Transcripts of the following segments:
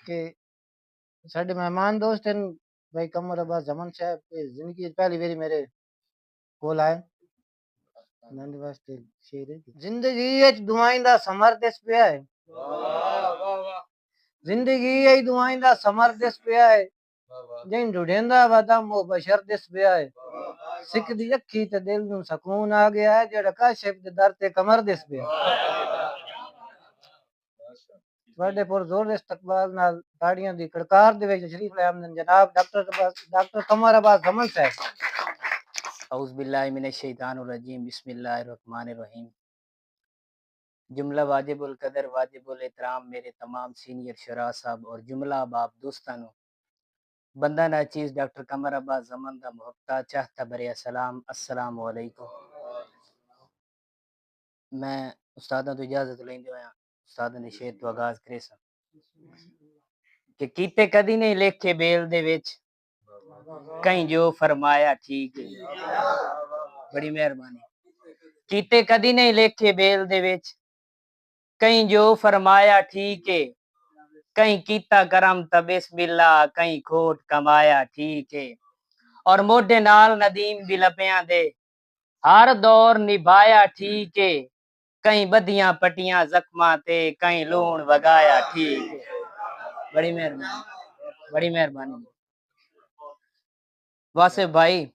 کہ ساڈے مہمان دوست ہیں بھائی قمر عباس زمن صاحب زندگی پہلی باری میرے کول آئے ناندے واسطے شیر ہے زندگی وچ دعائیں دا سمر دس پیا ہے زندگی ای دعائیں دا سمر دس پیا ہے جن ڈھڈیندا ودا مو بشر دس پیا ہے سکھ دی اکھی تے دل نوں سکون آ گیا ہے جڑا کاشف دے در تے کمر دس پیا بڑے پر زور استقبال نال تاڑیاں دی کڑکار دے وچ تشریف لے آمدن جناب ڈاکٹر قمر عباس زمن صاحب. اعوذ باللہ من الشیطان الرجیم بسم اللہ الرحمن الرحیم. جملہ واجب القدر واجب الاحترام میرے تمام سینئر شراح صاحب اور جملہ باپ دوستانو بندہ ناچیز ڈاکٹر قمر عباس زمن دا محبتہ چاہتا برے السلام علیکم. میں استاداں تو اجازت لیندے ہویا استاداں نے شعر تو آغاز کرے سا کہ کیتے کدی نہیں لکھے بیل دے وچ کہیں جو فرمایا ٹھیک ہے. بڑی مہربانی. کیتے کدی نہیں لکھے بیل دے وچ کہیں جو فرمایا ٹھیک ہے. کہیں کیتا کرم تا بسم اللہ کہیں کھوٹ کمایا ٹھیک ہے. اور موڈے نال ندیم بھی لپیاں دے ہر دور نبھایا ٹھیک ہے. کہیں بدیاں پٹیاں زخماں تے کہیں لون وگایا ٹھیک ہے. بڑی مہربانی بڑی مہربانی. واصف بھائی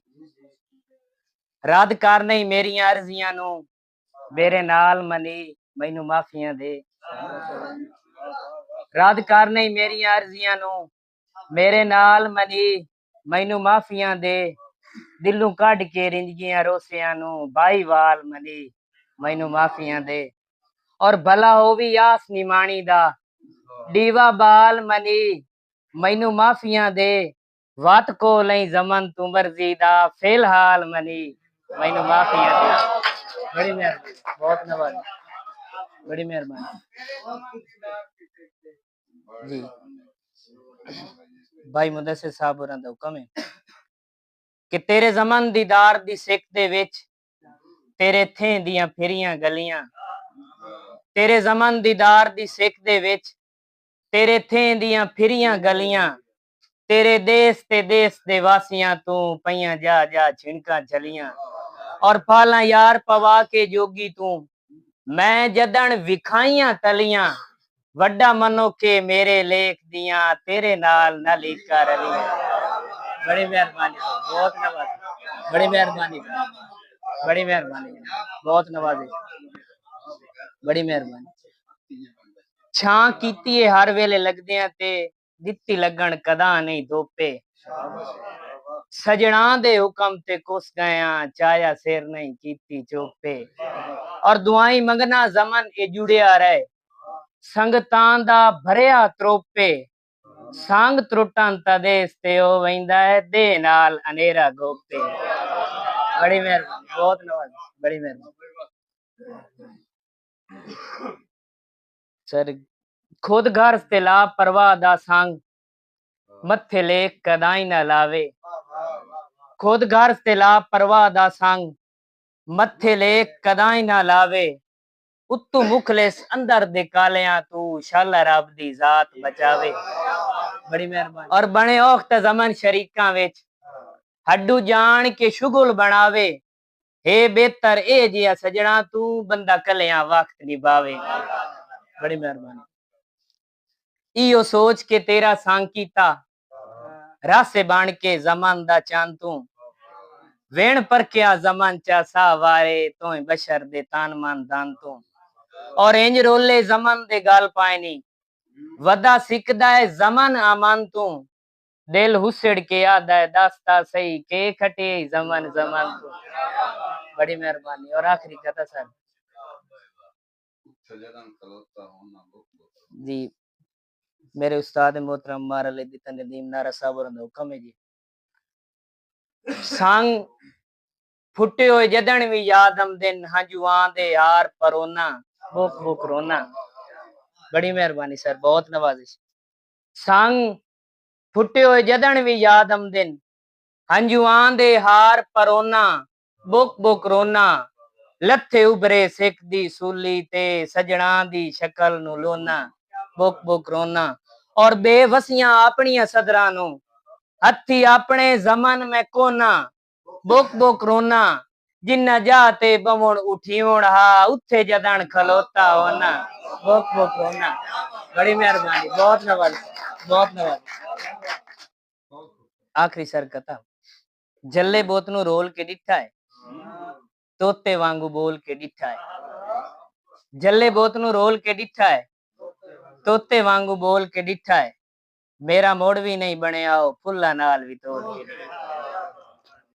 رد کر نہیں میری عرضیاں نو میرے نال منی مینوں معافیاں دے. رد کر نہیں میری عرضیاں نو میرے نال منی مینوں معافیاں دے. دلوں کڈ کے رنجیاں روسیاں نو بائی وال منی مینوں معافیاں دے. اور بھلا ہووی آس نمانی دا ڈیوا بال منی مینوں معافیاں دے. وات کو لئی زمن تو مرضی دا فی الحال منی مینوں معافیاں دے. بڑی مہربانی بہت نواز بڑی مہربانی جی. بھائی مدثر صاحب ہوراں دا حکم ہے کہ تیرے زمن دیدار دی سکھ دے وچ تیرے تھیں دیاں پھریاں گلیاں. تیرے زمن دیدار دی سکھ دے وچ تیرے تھیں دیاں پھریاں گلیاں. تیرے دیس تے دیس دے واسیاں تو پیاں جا جا چھنکاں چلیاں. اور پالاں یار پوا کے جوگی تو میں جدن وکھائیاں تلیاں. وڈا منو کے میرے لیکھ دیاں تیرے نال نہ لیکا رلیاں. بڑی مہربانی بہت نوازی بڑی مہربانی بڑی مہربانی بہت نوازی بڑی مہربانی. چھاں کیتی ہے ہر ویلے لگدیاں تے دتی لگن کداں نہیں دھوپے. سجڑاں دے حکم تے کس گیاں چایا سیر نہیں کیتی چوپے. اور دعائیں منگنا زمن اے جڑیا رہے سنگتاں دا بھریا تروپے. سانگ ترٹن تدیس تے او ویندا ہے دے نال انیرا گوپے. بڑی مہربانی بہت نوازی بڑی مہربانی. سر خود گھر تے لا پرواہ دا سنگ متھے لے کدائی نہ لاوے. خود گھر تے لا پرواہ دا سنگ متھے لے کدائی نہ لاوے. اتو مخلص اندر دے کالیاں تو شال رب دی ذات بچاوے. بڑی مہربانی. اور بنے اوخت زمن شریکاں وچ ہڈو جان کے شگل بناوے. ہے بہتر اے جیا سجنا تو بندہ کلیاں وقت نبھاوے. بڑی مہربانی. ایو سوچ کے تیرا سانگ کیتا راسے بان کے زمان دا چاند تو وین پر کیا زمان چا سا وارے تو بشر دے تان مان دان تو. اور انج رولے زمان دے گال پائنی ودا سکدا ہے زمان آمان تو. دل ہسڑ کے آدھا ہے داستا صحیح کے کھٹے زمان زمان تو. بڑی مہربانی. اور آخری کتا سر جی میرے استاد محترم مار علی دیتا ندیم نارا صاحب اور حکم ہے جی. سانگ پھٹے ہوئے جدن بھی یاد ہم دن ہنجوان دے یار پرونا بوک بوک رونا. بڑی مہربانی سر بہت نوازش. سانگ پھٹے ہوئے جدن بھی یاد ہم دن ہنجوان دے ہار پرونا بوک بوک رونا. لتھے ابرے سکھ دی سولی تے سجنا دی شکل نو لونا بوک بوک رونا. और बेवसियां अपनियां सदरां नू हथी अपने जमन में कोना बोक बोक रोना जिन्ना जाते बवण उठीवण हा उत्थे जदन खलोता होना बोक बोक रोना। बड़ी मेहरबानी, बहुत नवाज, बहुत नवाज। आखिरी सर कथा। जल्ले बोत नू रोल के डिठा है, तोते वांगू बोल के डिठा है। जल्ले बोत नू रोल के डिठा है, तोते वांगू बोल के डिठा है। मेरा मोड़ भी नहीं बने आओ फुल्ला नाल भी तोड़ के।